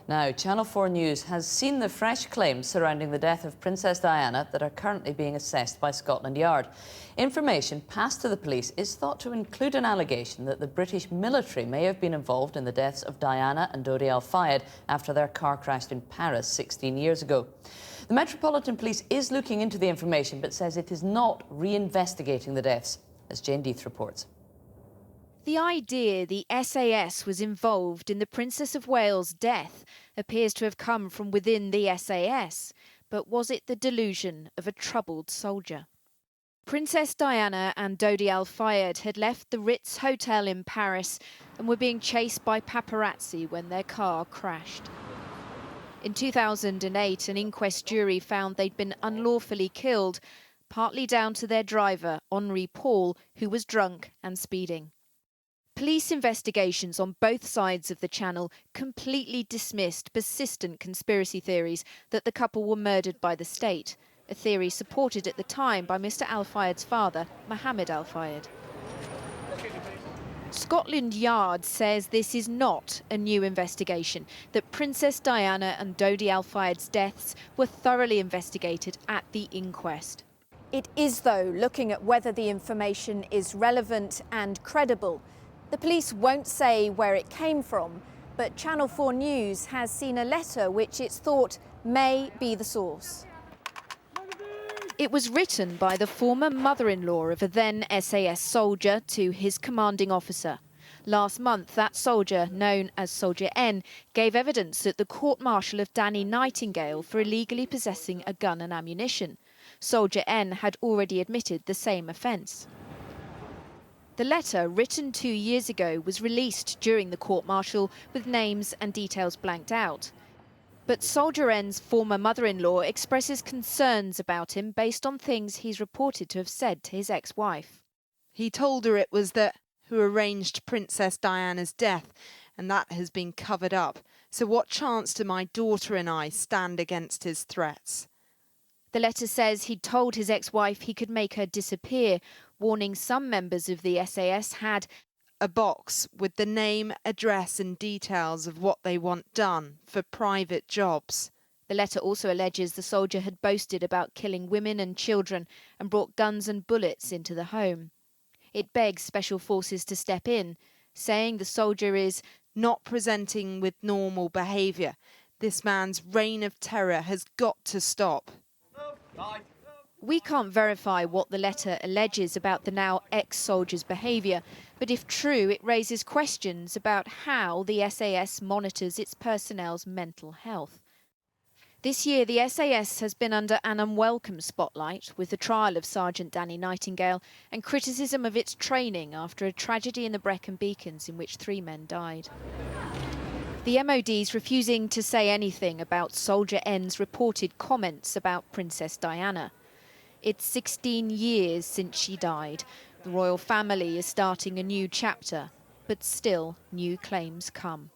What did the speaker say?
Now, Channel 4 News has seen the fresh claims surrounding the death of Princess Diana that are currently being assessed by Scotland Yard. Information passed to the police is thought to include an allegation that the British military may have been involved in the deaths of Diana and Dodi Al Fayed after their car crashed in Paris 16 years ago. The Metropolitan Police is looking into the information but says it is not reinvestigating the deaths, as Jane Deith reports. The idea the SAS was involved in the Princess of Wales' death appears to have come from within the SAS, but was it the delusion of a troubled soldier? Princess Diana and Dodi Al Fayed had left the Ritz Hotel in Paris and were being chased by paparazzi when their car crashed. In 2008, an inquest jury found they'd been unlawfully killed, partly down to their driver, Henri Paul, who was drunk and speeding. Police investigations on both sides of the channel completely dismissed persistent conspiracy theories that the couple were murdered by the state, a theory supported at the time by Mr Al Fayed's father, Mohammed Al Fayed. Scotland Yard says this is not a new investigation, that Princess Diana and Dodi Al Fayed's deaths were thoroughly investigated at the inquest. It is, though, looking at whether the information is relevant and credible. The police won't say where it came from, but Channel 4 News has seen a letter which it's thought may be the source. It was written by the former mother-in-law of a then SAS soldier to his commanding officer. Last month, that soldier, known as Soldier N, gave evidence at the court-martial of Danny Nightingale for illegally possessing a gun and ammunition. Soldier N had already admitted the same offence. The letter, written 2 years ago, was released during the court-martial with names and details blanked out. But Soldier N's former mother-in-law expresses concerns about him based on things he's reported to have said to his ex-wife. He told her it was that who arranged Princess Diana's death, and that has been covered up. So what chance do my daughter and I stand against his threats? The letter says he'd told his ex-wife he could make her disappear, warning some members of the SAS had a box with the name, address and details of what they want done for private jobs. The letter also alleges the soldier had boasted about killing women and children and brought guns and bullets into the home. It begs special forces to step in, saying the soldier is not presenting with normal behaviour. This man's reign of terror has got to stop. We can't verify what the letter alleges about the now ex-soldier's behaviour, but if true, it raises questions about how the SAS monitors its personnel's mental health. This year, the SAS has been under an unwelcome spotlight with the trial of Sergeant Danny Nightingale and criticism of its training after a tragedy in the Brecon Beacons in which 3 men died. The MOD's refusing to say anything about Soldier N's reported comments about Princess Diana. It's 16 years since she died. The royal family is starting a new chapter, but still new claims come.